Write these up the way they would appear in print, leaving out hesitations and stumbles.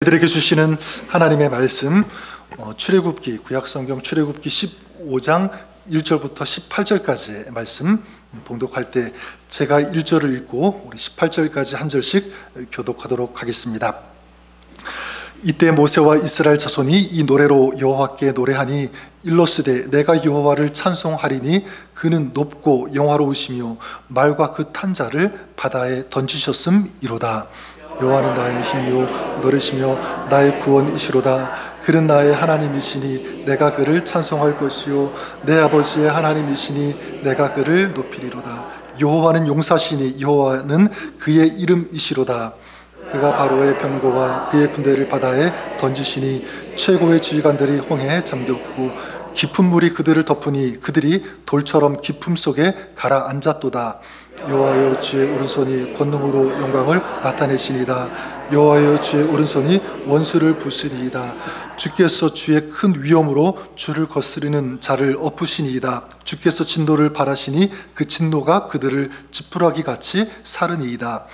우리들에게 주시는 하나님의 말씀, 출애굽기, 구약성경 출애굽기 15장 1절부터 18절까지의 말씀 봉독할 때 제가 1절을 읽고 우리 18절까지 한 절씩 교독하도록 하겠습니다. 이때 모세와 이스라엘 자손이 이 노래로 여호와께 노래하니 일러스되 내가 여호와를 찬송하리니 그는 높고 영화로우시며 말과 그 탄 자를 바다에 던지셨음이로다. 여호와는 나의 힘이요 노래시며 나의 구원이시로다. 그는 나의 하나님이시니 내가 그를 찬송할 것이요 내 아버지의 하나님이시니 내가 그를 높이리로다. 여호와는 용사시니 여호와는 그의 이름이시로다. 그가 바로의 병거와 그의 군대를 바다에 던지시니 최고의 지휘관들이 홍해에 잠겼고 깊은 물이 그들을 덮으니 그들이 돌처럼 깊음 속에 가라앉았도다. 여호와여 주의 오른손이 권능으로 영광을 나타내시니이다. 여호와여 주의 오른손이 원수를 부수니이다. 주께서 주의 큰 위엄으로 주를 거스르는 자를 엎으시니이다. 주께서 진노를 바라시니 그 진노가 그들을 지푸라기 같이 사르니이다.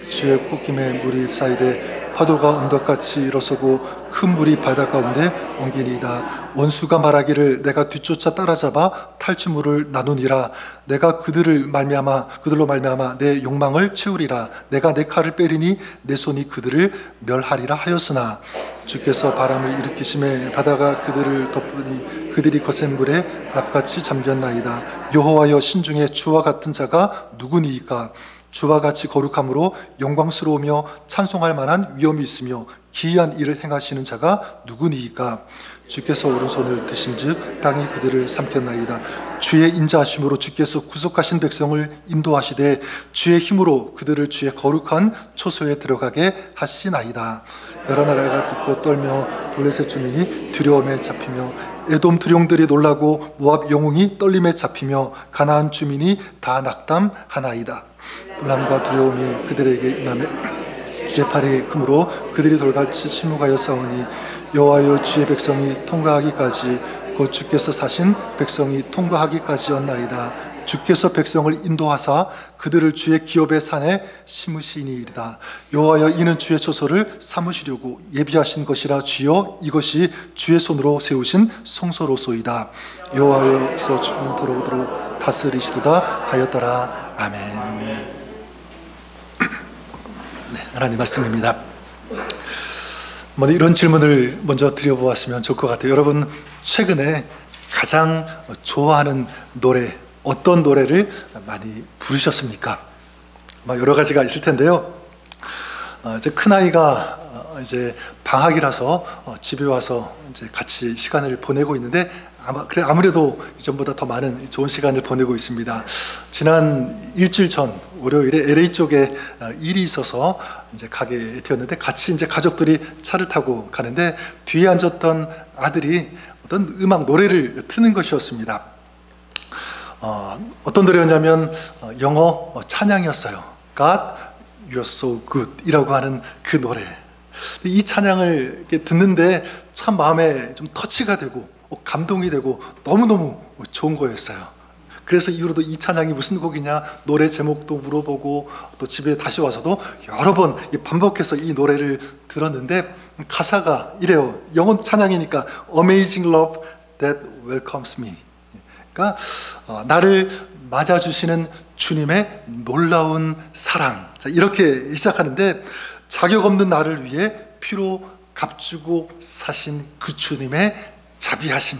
주의 콧김에 물이 쌓이되 파도가 언덕같이 일어서고 큰 물이 바다 가운데 엉기니이다. 원수가 말하기를 내가 뒤쫓아 따라잡아 탈취물을 나누니라. 내가 그들로 말미암아 내 욕망을 채우리라. 내가 내 칼을 빼리니 내 손이 그들을 멸하리라 하였으나 주께서 바람을 일으키심에 바다가 그들을 덮으니 그들이 거센 물에 납같이 잠겼나이다. 여호와여 신중에 주와 같은 자가 누구니이까? 주와 같이 거룩함으로 영광스러우며 찬송할 만한 위엄이 있으며 기이한 일을 행하시는 자가 누구니이까? 주께서 오른손을 드신즉 땅이 그들을 삼켰나이다. 주의 인자하심으로 주께서 구속하신 백성을 인도하시되 주의 힘으로 그들을 주의 거룩한 초소에 들어가게 하시나이다. 여러 나라가 듣고 떨며 블레셋 주민이 두려움에 잡히며 에돔 두룡들이 놀라고 모압 영웅이 떨림에 잡히며 가나안 주민이 다 낙담하나이다. 불안과 두려움이 그들에게 임하며 주의 팔이 금으로 그들이 돌같이 침묵하여 싸우니 여호와여 주의 백성이 통과하기까지 곧 주께서 사신 백성이 통과하기까지였나이다. 주께서 백성을 인도하사 그들을 주의 기업의 산에 심으시니이다. 여호와여 이는 주의 초소를 삼으시려고 예비하신 것이라. 주여 이것이 주의 손으로 세우신 성소로소이다. 여호와여서 영원토록 다스리시도다 하였더라. 아멘. 네, 하나님 말씀입니다. 이런 질문을 먼저 드려보았으면 좋을 것 같아요. 여러분 최근에 가장 좋아하는 노래, 어떤 노래를 많이 부르셨습니까? 여러 가지가 있을 텐데요. 이제 큰아이가 이제 방학이라서 집에 와서 이제 같이 시간을 보내고 있는데 아무래도 이전보다 더 많은 좋은 시간을 보내고 있습니다. 지난 일주일 전 월요일에 LA 쪽에 일이 있어서 이제 가게 되었는데 같이 이제 가족들이 차를 타고 가는데 뒤에 앉았던 아들이 어떤 음악 노래를 트는 것이었습니다. 어떤 노래였냐면 영어 찬양이었어요. God, you're so good 이라고 하는 그 노래. 이 찬양을 이렇게 듣는데 참 마음에 좀 터치가 되고 감동이 되고 너무너무 좋은 거였어요. 그래서 이후로도 이 찬양이 무슨 곡이냐 노래 제목도 물어보고 또 집에 다시 와서도 여러 번 반복해서 이 노래를 들었는데 가사가 이래요. 영어 찬양이니까 Amazing love that welcomes me. 그러니까 나를 맞아주시는 주님의 놀라운 사랑. 자, 이렇게 시작하는데 자격 없는 나를 위해 피로 값주고 사신 그 주님의 자비하심,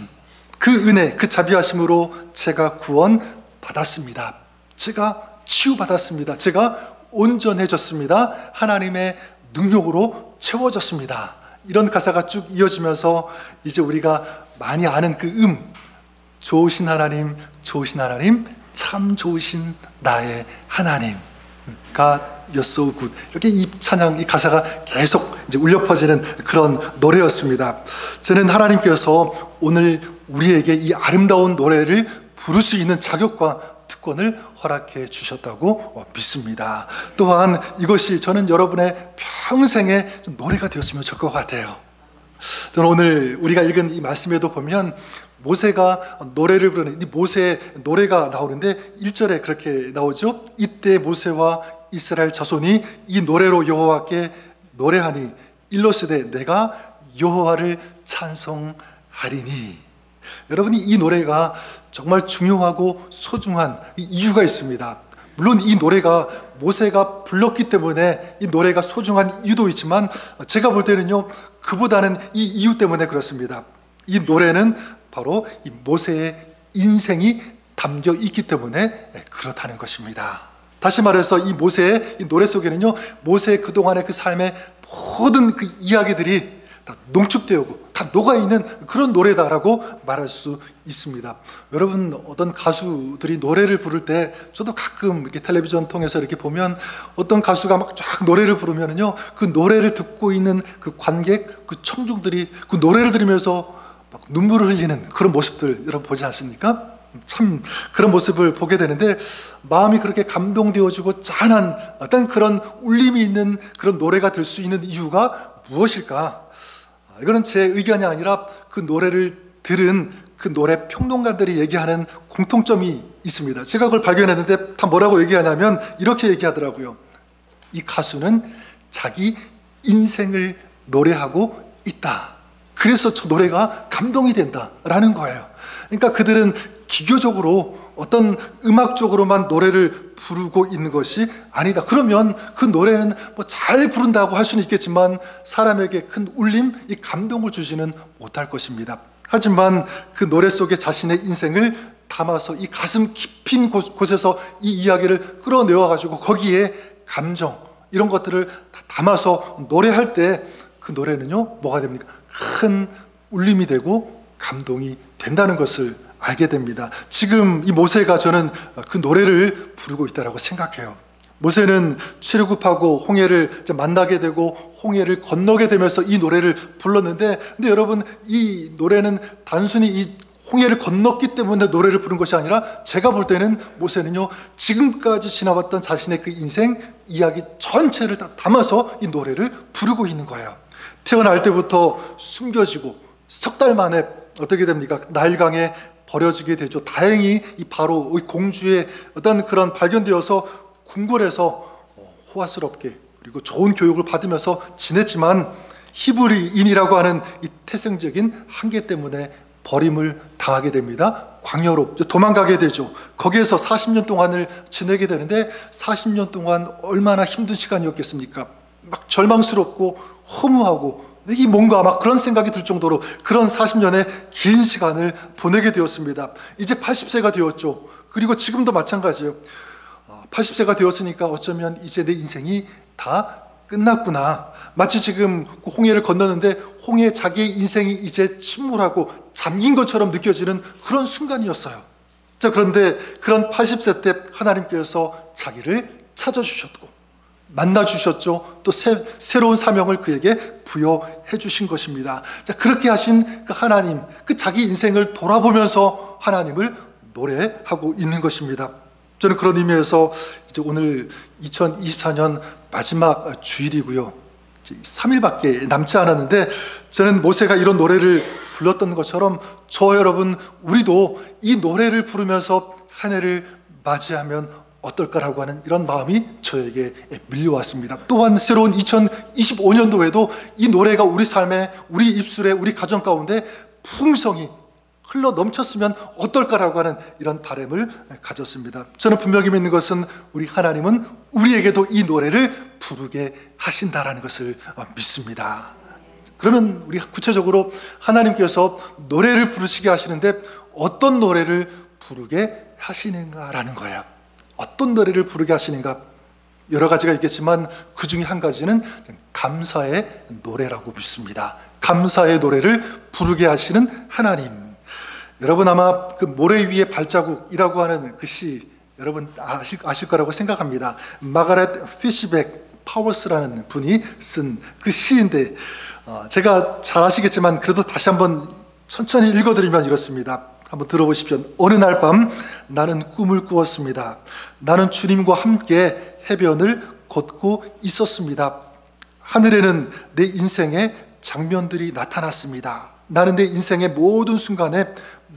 그 은혜, 그 자비하심으로 제가 구원 받았습니다. 제가 치유받았습니다. 제가 온전해졌습니다. 하나님의 능력으로 채워졌습니다. 이런 가사가 쭉 이어지면서 이제 우리가 많이 아는 그 좋으신 하나님, 좋으신 하나님, 참 좋으신 나의 하나님. God, you're so good. 이렇게 이 찬양, 이 가사가 계속 이제 울려 퍼지는 그런 노래였습니다. 저는 하나님께서 오늘 우리에게 이 아름다운 노래를 부를 수 있는 자격과 특권을 허락해 주셨다고 믿습니다. 또한 이것이 저는 여러분의 평생의 노래가 되었으면 좋을 것 같아요. 저는 오늘 우리가 읽은 이 말씀에도 보면 모세가 노래를 부르는 이 모세의 노래가 나오는데 1절에 그렇게 나오죠. 이때 모세와 이스라엘 자손이 이 노래로 여호와께 노래하니 일러스되 내가 여호와를 찬송하리니. 여러분이 이 노래가 정말 중요하고 소중한 이유가 있습니다. 물론 이 노래가 모세가 불렀기 때문에 이 노래가 소중한 이유도 있지만 제가 볼 때는요, 그보다는 이 이유 때문에 그렇습니다. 이 노래는 바로 이 모세의 인생이 담겨 있기 때문에 그렇다는 것입니다. 다시 말해서 이 모세의 이 노래 속에는요, 모세의 그동안의 그 삶의 모든 그 이야기들이 다 농축되어 오고 다 녹아있는 그런 노래다라고 말할 수 있습니다. 여러분, 어떤 가수들이 노래를 부를 때 저도 가끔 이렇게 텔레비전 통해서 이렇게 보면 어떤 가수가 막 쫙 노래를 부르면은요, 그 노래를 듣고 있는 그 관객, 그 청중들이 그 노래를 들으면서 막 눈물을 흘리는 그런 모습들 여러분 보지 않습니까? 참 그런 모습을 보게 되는데 마음이 그렇게 감동되어지고 짠한 어떤 그런 울림이 있는 그런 노래가 될 수 있는 이유가 무엇일까? 이거는 제 의견이 아니라 그 노래를 들은 그 노래 평론가들이 얘기하는 공통점이 있습니다. 제가 그걸 발견했는데 다 뭐라고 얘기하냐면 이렇게 얘기하더라고요. 이 가수는 자기 인생을 노래하고 있다. 그래서 저 노래가 감동이 된다라는 거예요. 그러니까 그들은 기교적으로 어떤 음악적으로만 노래를 부르고 있는 것이 아니다. 그러면 그 노래는 뭐 잘 부른다고 할 수는 있겠지만 사람에게 큰 울림, 이 감동을 주지는 못할 것입니다. 하지만 그 노래 속에 자신의 인생을 담아서 이 가슴 깊은 곳에서 이 이야기를 끌어내어 가지고 거기에 감정 이런 것들을 다 담아서 노래할 때 그 노래는요, 뭐가 됩니까? 큰 울림이 되고 감동이 된다는 것을 알게 됩니다. 지금 이 모세가 저는 그 노래를 부르고 있다고 생각해요. 모세는 출애굽하고 홍해를 만나게 되고 홍해를 건너게 되면서 이 노래를 불렀는데, 근데 여러분, 이 노래는 단순히 이 홍해를 건넜기 때문에 노래를 부른 것이 아니라 제가 볼 때는 모세는요, 지금까지 지나왔던 자신의 그 인생 이야기 전체를 다 담아서 이 노래를 부르고 있는 거예요. 태어날 때부터 숨겨지고 석 달 만에 어떻게 됩니까? 나일강에 버려지게 되죠. 다행히 이 바로 공주의 어떤 그런 발견되어서 궁궐에서 호화스럽게 그리고 좋은 교육을 받으면서 지냈지만 히브리인이라고 하는 이 태생적인 한계 때문에 버림을 당하게 됩니다. 광야로 도망가게 되죠. 거기에서 40년 동안을 지내게 되는데 40년 동안 얼마나 힘든 시간이었겠습니까? 막 절망스럽고 허무하고 이게 뭔가 막 그런 생각이 들 정도로 그런 40년의 긴 시간을 보내게 되었습니다. 이제 80세가 되었죠. 그리고 지금도 마찬가지예요. 80세가 되었으니까 어쩌면 이제 내 인생이 다 끝났구나. 마치 지금 홍해를 건너는데 홍해에 자기의 인생이 이제 침몰하고 잠긴 것처럼 느껴지는 그런 순간이었어요. 자, 그런데 그런 80세 때 하나님께서 자기를 찾아주셨고 만나주셨죠. 또 새로운 사명을 그에게 부여해 주신 것입니다. 자, 그렇게 하신 그 하나님, 그 자기 인생을 돌아보면서 하나님을 노래하고 있는 것입니다. 저는 그런 의미에서 이제 오늘 2024년 마지막 주일이고요. 3일밖에 남지 않았는데 저는 모세가 이런 노래를 불렀던 것처럼 저 여러분, 우리도 이 노래를 부르면서 한 해를 맞이하면 어떨까라고 하는 이런 마음이 저에게 밀려왔습니다. 또한 새로운 2025년도에도 이 노래가 우리 삶에, 우리 입술에, 우리 가정 가운데 풍성히 흘러 넘쳤으면 어떨까라고 하는 이런 바람을 가졌습니다. 저는 분명히 믿는 것은 우리 하나님은 우리에게도 이 노래를 부르게 하신다라는 것을 믿습니다. 그러면 우리 구체적으로 하나님께서 노래를 부르시게 하시는데 어떤 노래를 부르게 하시는가라는 거예요. 어떤 노래를 부르게 하시는가? 여러 가지가 있겠지만 그 중에 한 가지는 감사의 노래라고 믿습니다. 감사의 노래를 부르게 하시는 하나님. 여러분 아마 그 모래 위의 발자국이라고 하는 그 시 여러분 아실 거라고 생각합니다. 마가렛 피시백 파워스라는 분이 쓴 그 시인데 제가 잘 아시겠지만 그래도 다시 한번 천천히 읽어드리면 이렇습니다. 한번 들어보십시오. 어느 날 밤 나는 꿈을 꾸었습니다. 나는 주님과 함께 해변을 걷고 있었습니다. 하늘에는 내 인생의 장면들이 나타났습니다. 나는 내 인생의 모든 순간에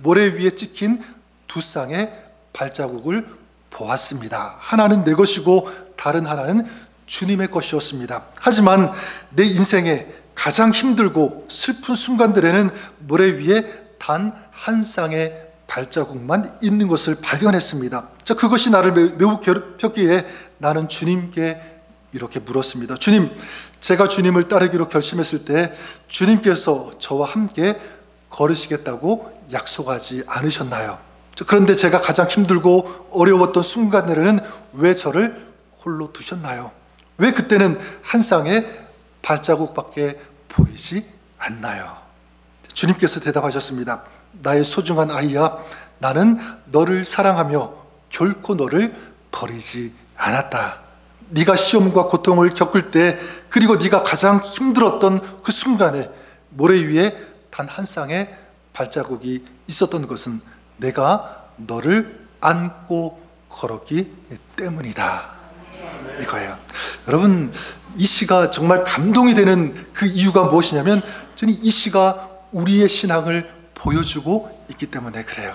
모래 위에 찍힌 두 쌍의 발자국을 보았습니다. 하나는 내 것이고 다른 하나는 주님의 것이었습니다. 하지만 내 인생의 가장 힘들고 슬픈 순간들에는 모래 위에 단 한 쌍의 발자국만 있는 것을 발견했습니다. 자, 그것이 나를 매우 괴롭혔기에 나는 주님께 이렇게 물었습니다. 주님, 제가 주님을 따르기로 결심했을 때 주님께서 저와 함께 걸으시겠다고 약속하지 않으셨나요? 그런데 제가 가장 힘들고 어려웠던 순간에는 왜 저를 홀로 두셨나요? 왜 그때는 한 쌍의 발자국밖에 보이지 않나요? 주님께서 대답하셨습니다. 나의 소중한 아이야, 나는 너를 사랑하며 결코 너를 버리지 않았다. 네가 시험과 고통을 겪을 때, 그리고 네가 가장 힘들었던 그 순간에 모래 위에 단 한 쌍의 발자국이 있었던 것은 내가 너를 안고 걸었기 때문이다. 이거예요. 여러분, 이 시가 정말 감동이 되는 그 이유가 무엇이냐면, 저는 이 시가 우리의 신앙을 보여주고 있기 때문에 그래요.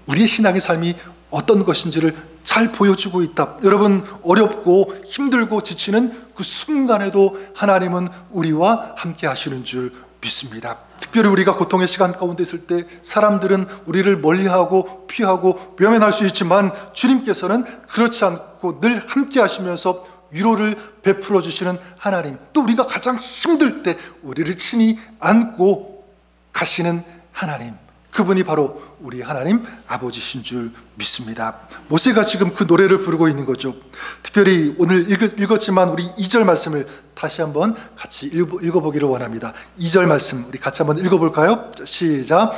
우리의 신앙의 삶이 어떤 것인지를 잘 보여주고 있다. 여러분, 어렵고 힘들고 지치는 그 순간에도 하나님은 우리와 함께 하시는 줄 믿습니다. 특별히 우리가 고통의 시간 가운데 있을 때 사람들은 우리를 멀리하고 피하고 외면할 수 있지만 주님께서는 그렇지 않고 늘 함께 하시면서 위로를 베풀어 주시는 하나님, 또 우리가 가장 힘들 때 우리를 친히 안고 가시는 하나님, 그분이 바로 우리 하나님 아버지신 줄 믿습니다. 모세가 지금 그 노래를 부르고 있는 거죠. 특별히 오늘 읽었지만 우리 2절 말씀을 다시 한번 같이 읽어보기를 원합니다. 2절 말씀 우리 같이 한번 읽어볼까요? 시작.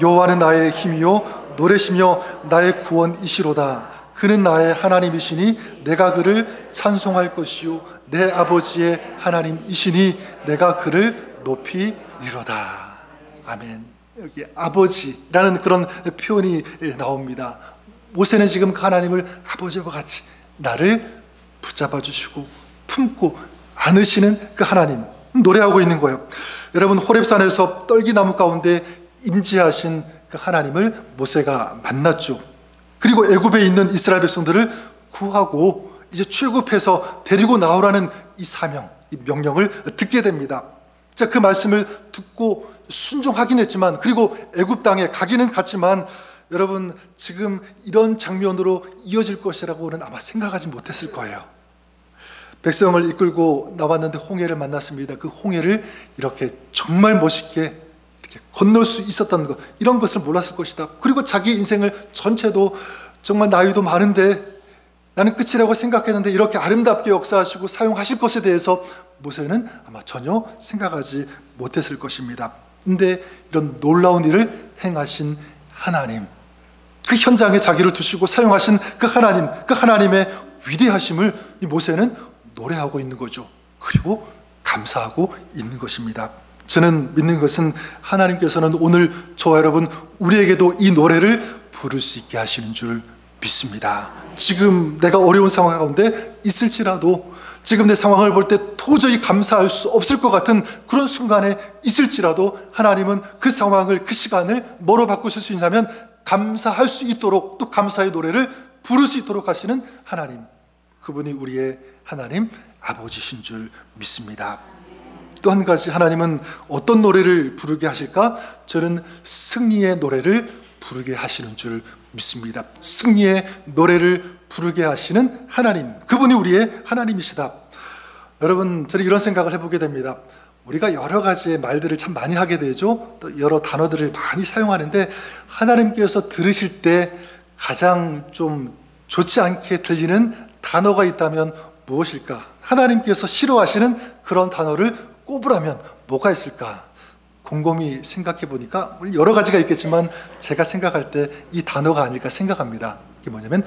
여호와는 나의 힘이요 노래시며 나의 구원이시로다. 그는 나의 하나님이시니 내가 그를 찬송할 것이요 내 아버지의 하나님이시니 내가 그를 높이리로다. 아멘. 여기 아버지라는 그런 표현이 나옵니다. 모세는 지금 그 하나님을 아버지와 같이 나를 붙잡아 주시고 품고 안으시는 그 하나님 노래하고 있는 거예요. 여러분, 호렙산에서 떨기나무 가운데 임재하신 그 하나님을 모세가 만났죠. 그리고 애굽에 있는 이스라엘 백성들을 구하고 이제 출굽해서 데리고 나오라는 이 사명, 이 명령을 듣게 됩니다. 자, 그 말씀을 듣고 순종하긴 했지만, 그리고 애굽 땅에 가기는 갔지만, 여러분, 지금 이런 장면으로 이어질 것이라고는 아마 생각하지 못했을 거예요. 백성을 이끌고 나왔는데 홍해를 만났습니다. 그 홍해를 이렇게 정말 멋있게 이렇게 건널 수 있었다는 것, 이런 것을 몰랐을 것이다. 그리고 자기 인생을 전체도 정말 나이도 많은데 나는 끝이라고 생각했는데 이렇게 아름답게 역사하시고 사용하실 것에 대해서 모세는 아마 전혀 생각하지 못했을 것입니다. 근데 이런 놀라운 일을 행하신 하나님, 그 현장에 자기를 두시고 사용하신 그 하나님, 그 하나님의 위대하심을 이 모세는 노래하고 있는 거죠. 그리고 감사하고 있는 것입니다. 저는 믿는 것은 하나님께서는 오늘 저와 여러분 우리에게도 이 노래를 부를 수 있게 하시는 줄 믿습니다. 지금 내가 어려운 상황 가운데 있을지라도, 지금 내 상황을 볼 때 도저히 감사할 수 없을 것 같은 그런 순간에 있을지라도 하나님은 그 상황을, 그 시간을 뭐로 바꾸실 수 있냐면 감사할 수 있도록, 또 감사의 노래를 부를 수 있도록 하시는 하나님, 그분이 우리의 하나님 아버지신 줄 믿습니다. 또 한 가지, 하나님은 어떤 노래를 부르게 하실까? 저는 승리의 노래를 부르게 하시는 줄 믿습니다. 승리의 노래를 부르게 하시는 하나님, 그분이 우리의 하나님이시다. 여러분, 저는 이런 생각을 해보게 됩니다. 우리가 여러 가지의 말들을 참 많이 하게 되죠. 또 여러 단어들을 많이 사용하는데, 하나님께서 들으실 때 가장 좀 좋지 않게 들리는 단어가 있다면 무엇일까? 하나님께서 싫어하시는 그런 단어를 꼽으라면 뭐가 있을까? 곰곰이 생각해 보니까 여러 가지가 있겠지만 제가 생각할 때 이 단어가 아닐까 생각합니다. 이게 뭐냐면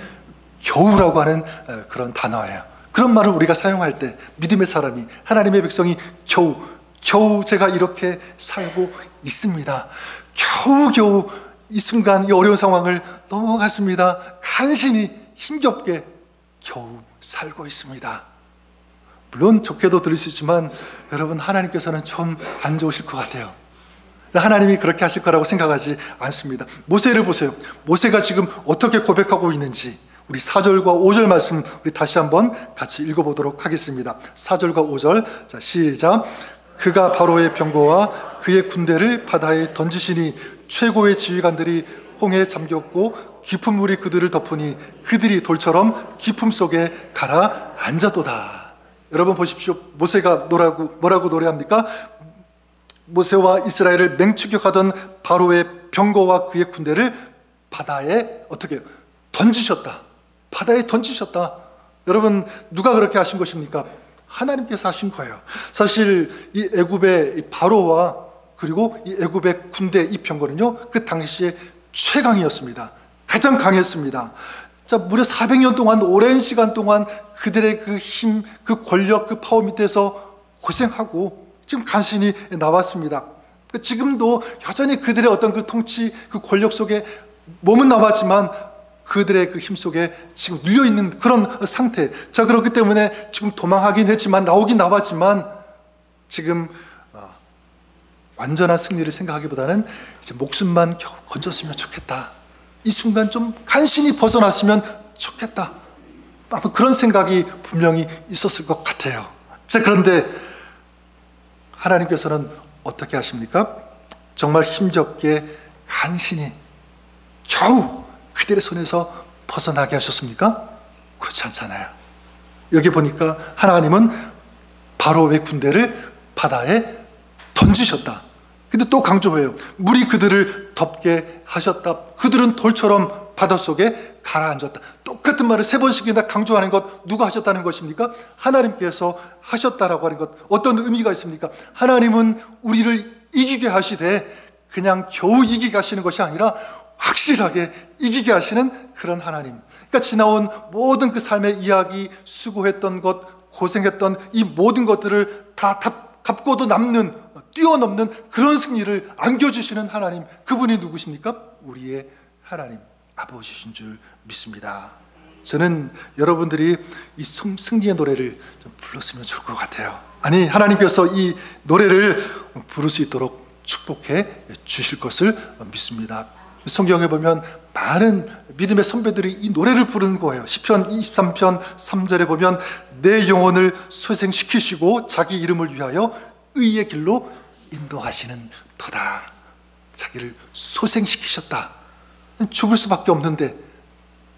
겨우라고 하는 그런 단어예요. 그런 말을 우리가 사용할 때 믿음의 사람이, 하나님의 백성이 겨우 제가 이렇게 살고 있습니다. 겨우 이 순간 이 어려운 상황을 넘어갔습니다. 간신히 힘겹게 겨우 살고 있습니다. 물론 좋게도 들을 수 있지만 여러분, 하나님께서는 좀 안 좋으실 것 같아요. 하나님이 그렇게 하실 거라고 생각하지 않습니다. 모세를 보세요. 모세가 지금 어떻게 고백하고 있는지 우리 4절과 5절 말씀 우리 다시 한번 같이 읽어보도록 하겠습니다. 4절과 5절, 자, 시작. 그가 바로의 병거와 그의 군대를 바다에 던지시니 최고의 지휘관들이 홍해에 잠겼고 깊은 물이 그들을 덮으니 그들이 돌처럼 깊음 속에 가라앉았도다. 여러분 보십시오. 모세가 뭐라고 노래합니까? 모세와 이스라엘을 맹추격하던 바로의 병거와 그의 군대를 바다에 어떻게 던지셨다. 바다에 던지셨다. 여러분 누가 그렇게 하신 것입니까? 하나님께서 하신 거예요. 사실 이 애굽의 바로와 그리고 이 애굽의 군대 이 병거는요, 그 당시에 최강이었습니다. 가장 강했습니다. 자, 무려 400년 동안, 오랜 시간 동안 그들의 그 힘, 그 권력, 그 파워 밑에서 고생하고 지금 간신히 나왔습니다. 지금도 여전히 그들의 어떤 그 통치, 그 권력 속에 몸은 남았지만 그들의 그 힘 속에 지금 눌려있는 그런 상태. 자, 그렇기 때문에 지금 도망하긴 했지만, 나오긴 나왔지만 지금 완전한 승리를 생각하기보다는 이제 목숨만 겨우 건졌으면 좋겠다. 이 순간 좀 간신히 벗어났으면 좋겠다. 아마 그런 생각이 분명히 있었을 것 같아요. 자, 그런데 하나님께서는 어떻게 하십니까? 정말 힘겹게 간신히 겨우 그들의 손에서 벗어나게 하셨습니까? 그렇지 않잖아요. 여기 보니까 하나님은 바로의 군대를 바다에 던지셨다. 근데 또 강조해요. 물이 그들을 덮게 하셨다. 그들은 돌처럼 바닷속에 가라앉았다. 똑같은 말을 3번씩이나 강조하는 것, 누가 하셨다는 것입니까? 하나님께서 하셨다라고 하는 것, 어떤 의미가 있습니까? 하나님은 우리를 이기게 하시되 그냥 겨우 이기게 하시는 것이 아니라 확실하게 이기게 하시는 그런 하나님. 그러니까 지나온 모든 그 삶의 이야기, 수고했던 것, 고생했던 이 모든 것들을 다 갚고도 남는, 뛰어넘는 그런 승리를 안겨주시는 하나님, 그분이 누구십니까? 우리의 하나님 아버지신 줄 믿습니다. 저는 여러분들이 이 승리의 노래를 좀 불렀으면 좋을 것 같아요. 아니, 하나님께서 이 노래를 부를 수 있도록 축복해 주실 것을 믿습니다. 성경에 보면 많은 믿음의 선배들이 이 노래를 부르는 거예요. 시편 23편 3절에 보면 내 영혼을 소생시키시고 자기 이름을 위하여 의의 길로 인도하시는 도다. 자기를 소생시키셨다. 죽을 수밖에 없는데,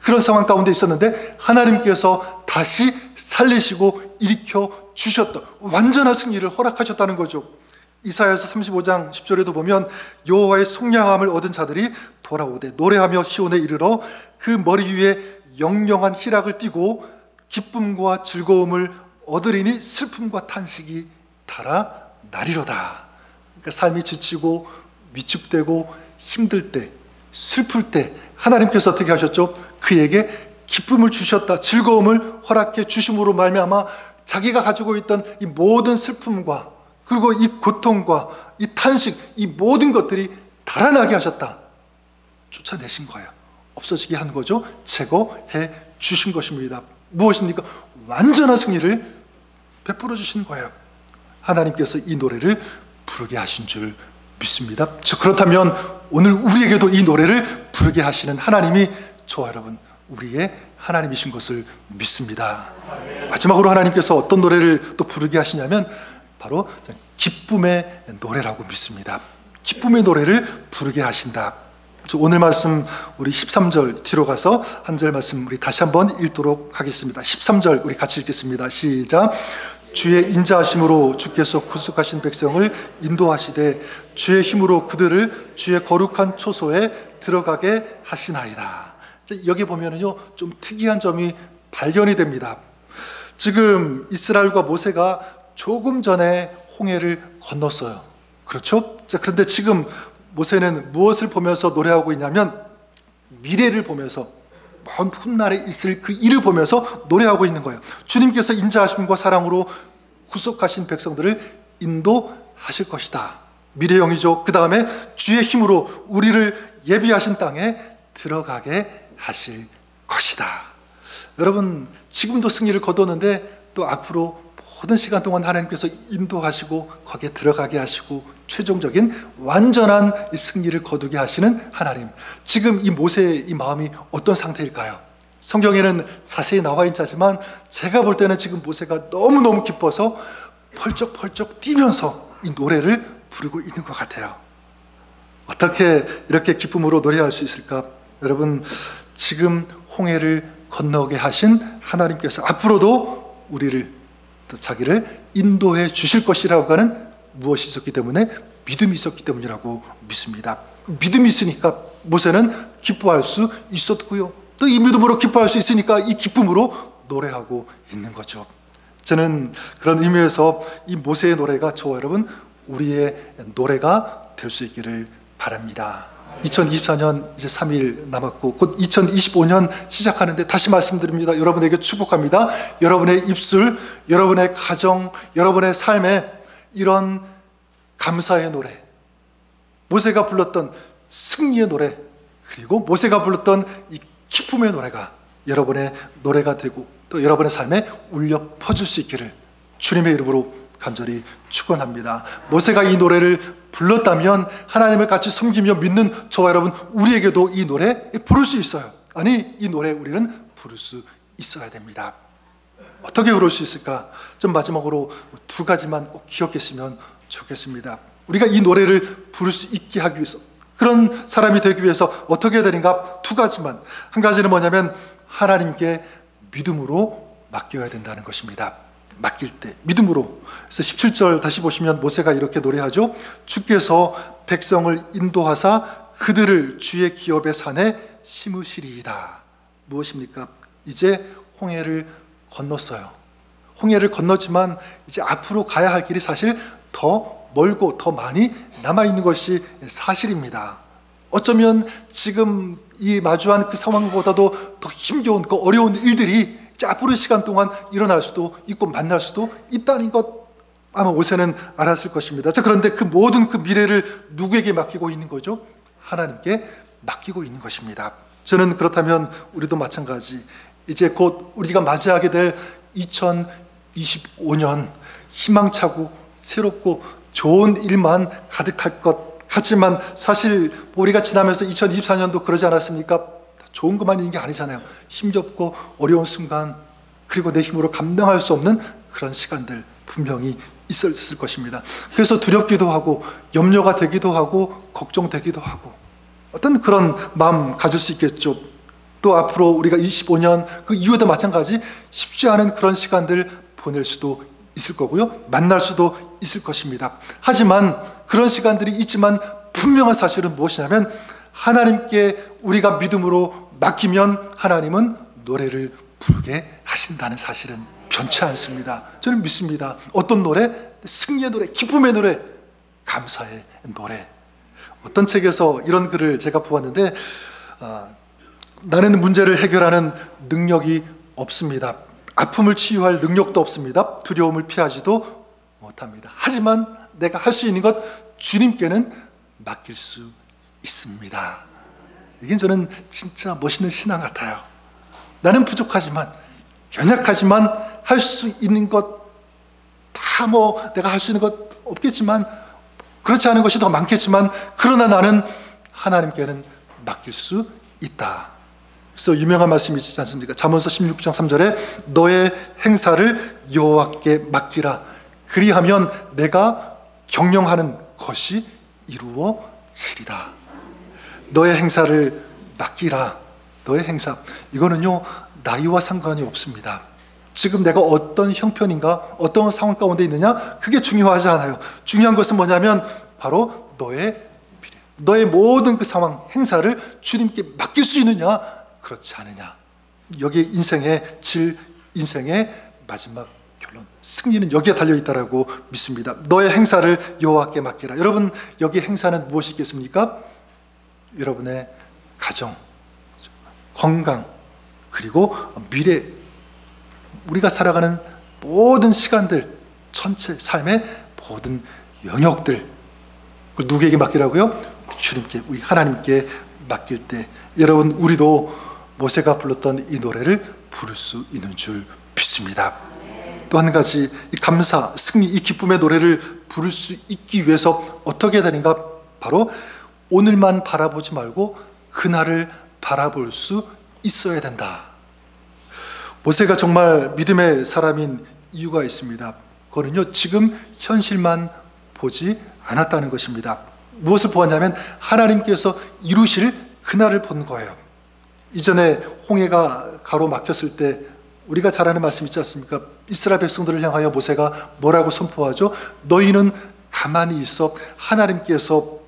그런 상황 가운데 있었는데 하나님께서 다시 살리시고 일으켜 주셨다. 완전한 승리를 허락하셨다는 거죠. 이사야서 35장 10절에도 보면 여호와의 속량함을 얻은 자들이 돌아오되 노래하며 시온에 이르러 그 머리 위에 영영한 희락을 띠고 기쁨과 즐거움을 얻으리니 슬픔과 탄식이 달아나리로다. 그러니까 삶이 지치고 위축되고 힘들 때, 슬플 때 하나님께서 어떻게 하셨죠? 그에게 기쁨을 주셨다. 즐거움을 허락해 주심으로 말미암아 자기가 가지고 있던 이 모든 슬픔과 그리고 이 고통과 이 탄식, 이 모든 것들이 달아나게 하셨다. 쫓아내신 거예요. 없어지게 한 거죠. 제거해 주신 것입니다. 무엇입니까? 완전한 승리를 베풀어 주신 거예요. 하나님께서 이 노래를 부르게 하신 줄 믿습니다. 그렇다면 오늘 우리에게도 이 노래를 부르게 하시는 하나님이 저와 여러분 우리의 하나님이신 것을 믿습니다. 마지막으로 하나님께서 어떤 노래를 또 부르게 하시냐면 바로 기쁨의 노래라고 믿습니다. 기쁨의 노래를 부르게 하신다. 오늘 말씀 우리 13절 뒤로 가서 한 절 말씀 우리 다시 한번 읽도록 하겠습니다. 13절 우리 같이 읽겠습니다. 시작. 주의 인자하심으로 주께서 구속하신 백성을 인도하시되 주의 힘으로 그들을 주의 거룩한 초소에 들어가게 하시나이다. 여기 보면은요 좀 특이한 점이 발견이 됩니다. 지금 이스라엘과 모세가 조금 전에 홍해를 건넜어요. 그렇죠? 자, 그런데 지금 모세는 무엇을 보면서 노래하고 있냐면 미래를 보면서 먼 훗날에 있을 그 일을 보면서 노래하고 있는 거예요. 주님께서 인자하심과 사랑으로 구속하신 백성들을 인도하실 것이다. 미래형이죠. 그 다음에 주의 힘으로 우리를 예비하신 땅에 들어가게 하실 것이다. 여러분 지금도 승리를 거뒀는데 또 앞으로 모든 시간 동안 하나님께서 인도하시고 거기에 들어가게 하시고 최종적인 완전한 이 승리를 거두게 하시는 하나님. 지금 이 모세의 이 마음이 어떤 상태일까요? 성경에는 자세히 나와 있지 않지만 제가 볼 때는 지금 모세가 너무너무 기뻐서 펄쩍펄쩍 뛰면서 이 노래를 부르고 있는 것 같아요. 어떻게 이렇게 기쁨으로 노래할 수 있을까? 여러분, 지금 홍해를 건너게 하신 하나님께서 앞으로도 우리를, 자기를 인도해 주실 것이라고 하는 무엇이 있었기 때문에, 믿음이 있었기 때문이라고 믿습니다. 믿음이 있으니까 모세는 기뻐할 수 있었고요, 또 이 믿음으로 기뻐할 수 있으니까 이 기쁨으로 노래하고 있는 거죠. 저는 그런 의미에서 이 모세의 노래가 저와 여러분 우리의 노래가 될 수 있기를 바랍니다. 2024년 이제 3일 남았고 곧 2025년 시작하는데 다시 말씀드립니다. 여러분에게 축복합니다. 여러분의 입술, 여러분의 가정, 여러분의 삶에 이런 감사의 노래, 모세가 불렀던 승리의 노래, 그리고 모세가 불렀던 이 기쁨의 노래가 여러분의 노래가 되고 또 여러분의 삶에 울려 퍼질 수 있기를 주님의 이름으로 간절히 축원합니다. 모세가 이 노래를 불렀다면 하나님을 같이 섬기며 믿는 저와 여러분, 우리에게도 이 노래 부를 수 있어요. 아니, 이 노래 우리는 부를 수 있어야 됩니다. 어떻게 부를 수 있을까? 좀 마지막으로 두 가지만 꼭 기억했으면 좋겠습니다. 우리가 이 노래를 부를 수 있게 하기 위해서, 그런 사람이 되기 위해서 어떻게 해야 되는가? 두 가지만. 한 가지는 뭐냐면 하나님께 믿음으로 맡겨야 된다는 것입니다. 맡길 때 믿음으로. 그래서 17절 다시 보시면 모세가 이렇게 노래하죠. 주께서 백성을 인도하사 그들을 주의 기업의 산에 심으시리이다. 무엇입니까? 이제 홍해를 건넜어요. 홍해를 건넜지만 이제 앞으로 가야 할 길이 사실 더 멀고 더 많이 남아있는 것이 사실입니다. 어쩌면 지금 이 마주한 그 상황보다도 더 힘겨운, 그 어려운 일들이 앞으로의 시간 동안 일어날 수도 있고 만날 수도 있다는 것 아마 모세는 알았을 것입니다. 자, 그런데 그 모든 그 미래를 누구에게 맡기고 있는 거죠? 하나님께 맡기고 있는 것입니다. 저는 그렇다면 우리도 마찬가지, 이제 곧 우리가 맞이하게 될 2025년 희망차고 새롭고 좋은 일만 가득할 것 같지만 사실 우리가 지나면서 2024년도 그러지 않았습니까? 좋은 것만 있는 게 아니잖아요. 힘겹고 어려운 순간, 그리고 내 힘으로 감당할 수 없는 그런 시간들 분명히 있었을 것입니다. 그래서 두렵기도 하고 염려가 되기도 하고 걱정되기도 하고 어떤 그런 마음 가질 수 있겠죠. 또 앞으로 우리가 25년 그 이후에도 마찬가지 쉽지 않은 그런 시간들 보낼 수도 있을 거고요, 만날 수도 있을 것입니다. 하지만 그런 시간들이 있지만 분명한 사실은 무엇이냐면 하나님께 우리가 믿음으로 맡기면 하나님은 노래를 부르게 하신다는 사실은 변치 않습니다. 저는 믿습니다. 어떤 노래? 승리의 노래, 기쁨의 노래, 감사의 노래. 어떤 책에서 이런 글을 제가 보았는데, 나는 문제를 해결하는 능력이 없습니다. 아픔을 치유할 능력도 없습니다. 두려움을 피하지도 못합니다. 하지만 내가 할 수 있는 것, 주님께는 맡길 수 있습니다. 이게 저는 진짜 멋있는 신앙 같아요. 나는 부족하지만, 연약하지만 할 수 있는 것 다 내가 할 수 있는 것 없겠지만, 그렇지 않은 것이 더 많겠지만, 그러나 나는 하나님께는 맡길 수 있다. 그래서 유명한 말씀이 있지 않습니까? 잠언서 16장 3절에 너의 행사를 여호와께 맡기라. 그리하면 내가 경영하는 것이 이루어지리라. 너의 행사를 맡기라. 너의 행사. 이거는요, 나이와 상관이 없습니다. 지금 내가 어떤 형편인가, 어떤 상황 가운데 있느냐, 그게 중요하지 않아요. 중요한 것은 뭐냐면 바로 너의 미래, 너의 모든 그 상황, 행사를 주님께 맡길 수 있느냐, 그렇지 않느냐. 여기 인생의 질, 인생의 마지막 결론, 승리는 여기에 달려있다라고 믿습니다. 너의 행사를 여호와께 맡기라. 여러분, 여기 행사는 무엇이 있겠습니까? 여러분의 가정, 건강, 그리고 미래, 우리가 살아가는 모든 시간들, 전체 삶의 모든 영역들, 누구에게 맡기라고요? 주님께, 우리 하나님께 맡길 때 여러분, 우리도 모세가 불렀던 이 노래를 부를 수 있는 줄 믿습니다. 또 한 가지, 이 감사, 승리, 이 기쁨의 노래를 부를 수 있기 위해서 어떻게 해야 되는가? 바로 오늘만 바라보지 말고 그날을 바라볼 수 있어야 된다. 모세가 정말 믿음의 사람인 이유가 있습니다. 그거는요, 지금 현실만 보지 않았다는 것입니다. 무엇을 보았냐면 하나님께서 이루실 그날을 본 거예요. 이전에 홍해가 가로막혔을 때 우리가 잘 아는 말씀 있지 않습니까? 이스라엘 백성들을 향하여 모세가 뭐라고 선포하죠? 너희는 가만히 있어 하나님께서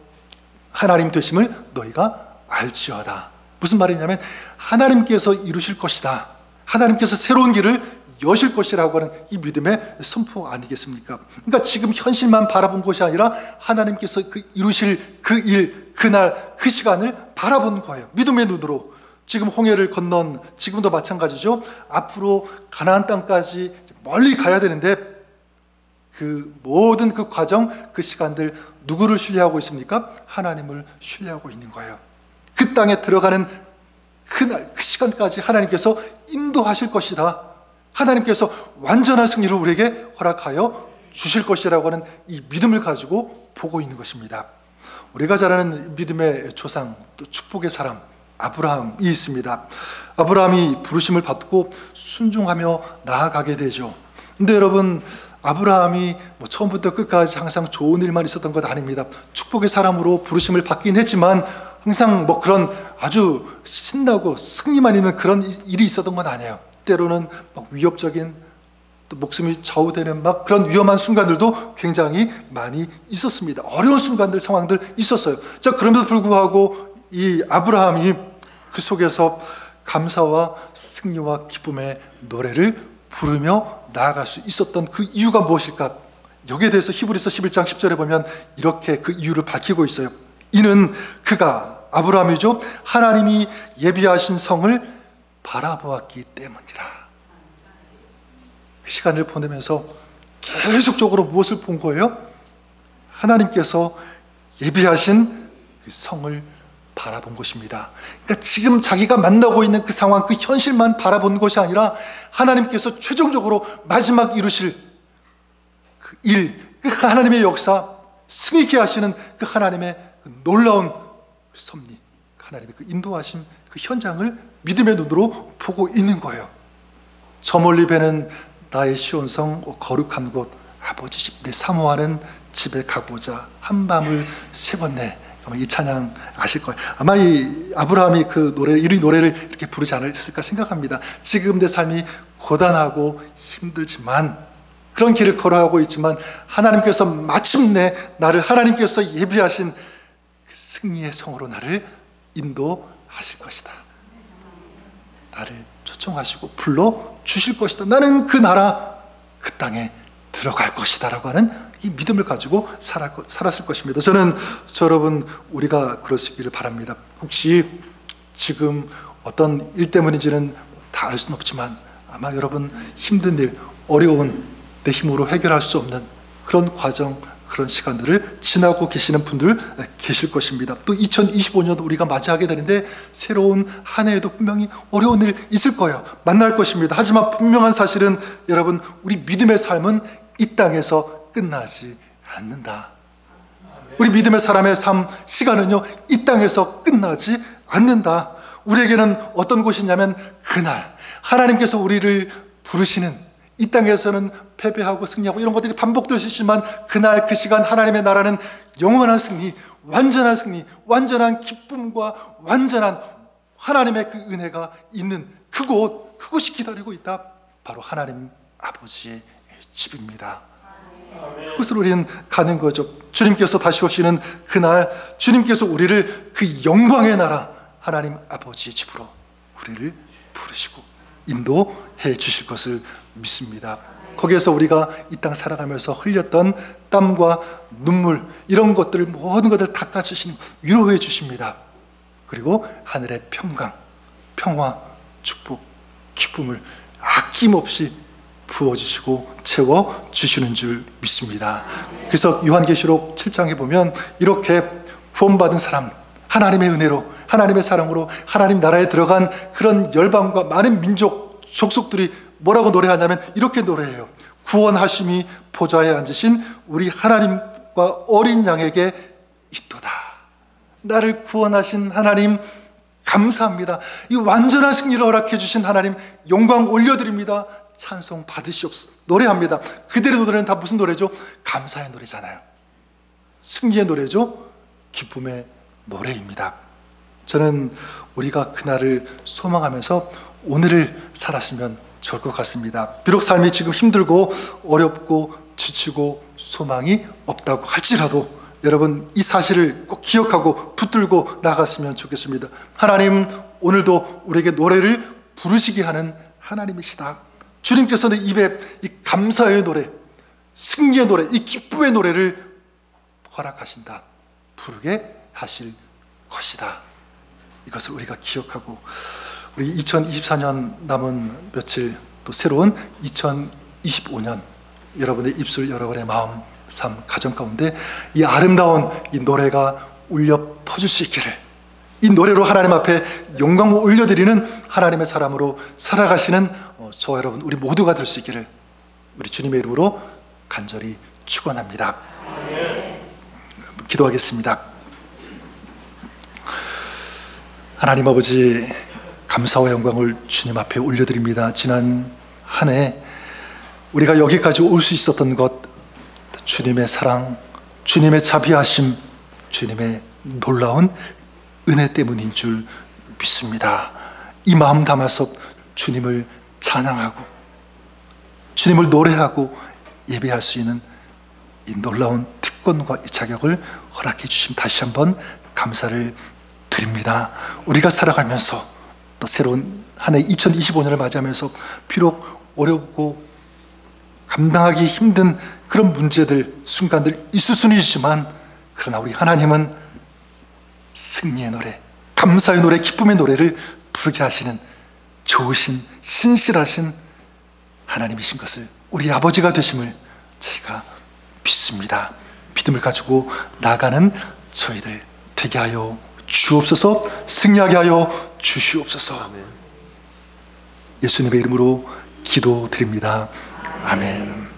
하나님 되심을 너희가 알지어다. 무슨 말이냐면 하나님께서 이루실 것이다. 하나님께서 새로운 길을 여실 것이라고 하는 이 믿음의 선포 아니겠습니까? 그러니까 지금 현실만 바라본 것이 아니라 하나님께서 그 이루실 그 일, 그날, 그 시간을 바라본 거예요. 믿음의 눈으로. 지금 홍해를 건넌 지금도 마찬가지죠. 앞으로 가나안 땅까지 멀리 가야 되는데 그 모든 그 과정, 그 시간들 누구를 신뢰하고 있습니까? 하나님을 신뢰하고 있는 거예요. 그 땅에 들어가는 그날, 그 시간까지 하나님께서 인도하실 것이다. 하나님께서 완전한 승리를 우리에게 허락하여 주실 것이라고 하는 이 믿음을 가지고 보고 있는 것입니다. 우리가 잘 아는 믿음의 조상, 또 축복의 사람 아브라함이 있습니다. 아브라함이 부르심을 받고 순종하며 나아가게 되죠. 근데 여러분, 아브라함이 처음부터 끝까지 항상 좋은 일만 있었던 것 아닙니다. 축복의 사람으로 부르심을 받긴 했지만 항상 그런 아주 신나고 승리만 있는 그런 일이 있었던 건 아니에요. 때로는 위협적인, 또 목숨이 좌우되는 그런 위험한 순간들도 굉장히 많이 있었습니다. 어려운 순간들, 상황들 있었어요. 자, 그럼에도 불구하고 이 아브라함이 그 속에서 감사와 승리와 기쁨의 노래를 부르며 나아갈 수 있었던 그 이유가 무엇일까? 여기에 대해서 히브리서 11장 10절에 보면 이렇게 그 이유를 밝히고 있어요. 이는 그가, 아브라함이죠, 하나님이 예비하신 성을 바라보았기 때문이라. 그 시간을 보내면서 계속적으로 무엇을 본 거예요? 하나님께서 예비하신 그 성을 바라본 것입니다. 그러니까 지금 자기가 만나고 있는 그 상황, 그 현실만 바라본 것이 아니라 하나님께서 최종적으로 마지막 이루실 그 일, 그 하나님의 역사, 승리케 하시는 그 하나님의 그 놀라운 섭리, 하나님의 그 인도하심, 그 현장을 믿음의 눈으로 보고 있는 거예요. 저 멀리 배는 나의 시온성 거룩한 곳, 아버지 집 내 사모하는 집에 가고자 한밤을 새웠네. 아마 이 찬양 아실 거예요. 아마 이 아브라함이 그 노래, 이 노래를 이렇게 부르지 않았을까 생각합니다. 지금 내 삶이 고단하고 힘들지만, 그런 길을 걸어가고 있지만 하나님께서 마침내 나를, 하나님께서 예비하신 그 승리의 성으로 나를 인도하실 것이다. 나를 초청하시고 불러 주실 것이다. 나는 그 나라, 그 땅에 들어갈 것이다 라고 하는 이 믿음을 가지고 살았을 것입니다. 저는 여러분, 우리가 그럴 수 있기를 바랍니다. 혹시 지금 어떤 일 때문인지는 다 알 수는 없지만 아마 여러분 힘든 일, 어려운, 내 힘으로 해결할 수 없는 그런 과정, 그런 시간들을 지나고 계시는 분들 계실 것입니다. 또 2025년도 우리가 맞이하게 되는데 새로운 한 해에도 분명히 어려운 일 있을 거예요. 만날 것입니다. 하지만 분명한 사실은 여러분, 우리 믿음의 삶은 이 땅에서 끝나지 않는다. 우리 믿음의 사람의 삶 시간은요, 이 땅에서 끝나지 않는다. 우리에게는 어떤 곳이냐면 그날 하나님께서 우리를 부르시는, 이 땅에서는 패배하고 승리하고 이런 것들이 반복될 수 있지만 그날 그 시간 하나님의 나라는 영원한 승리, 완전한 승리, 완전한 기쁨과 완전한 하나님의 그 은혜가 있는 그곳, 그곳이 기다리고 있다. 바로 하나님 아버지의 집입니다. 그것을 우리는 가는 거죠. 주님께서 다시 오시는 그날, 주님께서 우리를 그 영광의 나라 하나님 아버지의 집으로 우리를 부르시고 인도해 주실 것을 믿습니다. 거기에서 우리가 이 땅 살아가면서 흘렸던 땀과 눈물, 이런 것들을, 모든 것들을 닦아주시는, 위로해 주십니다. 그리고 하늘의 평강, 평화, 축복, 기쁨을 아낌없이 부어주시고 채워주시는 줄 믿습니다. 그래서 요한계시록 7장에 보면 이렇게 구원받은 사람, 하나님의 은혜로, 하나님의 사랑으로 하나님 나라에 들어간 그런 열방과 많은 민족, 족속들이 뭐라고 노래하냐면 이렇게 노래해요. 구원하심이 보좌에 앉으신 우리 하나님과 어린 양에게 있도다. 나를 구원하신 하나님 감사합니다. 이 완전한 승리를 허락해 주신 하나님 영광 올려드립니다. 찬송 받으시옵소서. 노래합니다. 그들의 노래는 다 무슨 노래죠? 감사의 노래잖아요. 승리의 노래죠. 기쁨의 노래입니다. 저는 우리가 그날을 소망하면서 오늘을 살았으면 좋을 것 같습니다. 비록 삶이 지금 힘들고 어렵고 지치고 소망이 없다고 할지라도 여러분 이 사실을 꼭 기억하고 붙들고 나갔으면 좋겠습니다. 하나님 오늘도 우리에게 노래를 부르시게 하는 하나님이시다. 주님께서는 입에 이 감사의 노래, 승리의 노래, 이 기쁨의 노래를 허락하신다. 부르게 하실 것이다. 이것을 우리가 기억하고 우리 2024년 남은 며칠 또 새로운 2025년 여러분의 입술, 여러분의 마음, 삶, 가정 가운데 이 아름다운 이 노래가 울려 퍼질 수 있기를, 이 노래로 하나님 앞에 영광을 올려드리는 하나님의 사람으로 살아가시는 저와 여러분 우리 모두가 될 수 있기를 우리 주님의 이름으로 간절히 축원합니다. 기도하겠습니다. 하나님 아버지, 감사와 영광을 주님 앞에 올려드립니다. 지난 한 해 우리가 여기까지 올 수 있었던 것, 주님의 사랑, 주님의 자비하심, 주님의 놀라운 은혜 때문인 줄 믿습니다. 이 마음 담아서 주님을 찬양하고 주님을 노래하고 예배할 수 있는 이 놀라운 특권과 이 자격을 허락해 주심 다시 한번 감사를 드립니다. 우리가 살아가면서 또 새로운 한 해 2025년을 맞이하면서 비록 어렵고 감당하기 힘든 그런 문제들, 순간들 있을 수는 있지만 그러나 우리 하나님은 승리의 노래, 감사의 노래, 기쁨의 노래를 부르게 하시는 좋으신, 신실하신 하나님이신 것을 우리 아버지가 되심을 제가 믿습니다. 믿음을 가지고 나가는 저희들 되게 하여 주옵소서. 승리하게 하여 주시옵소서. 예수님의 이름으로 기도드립니다. 아멘.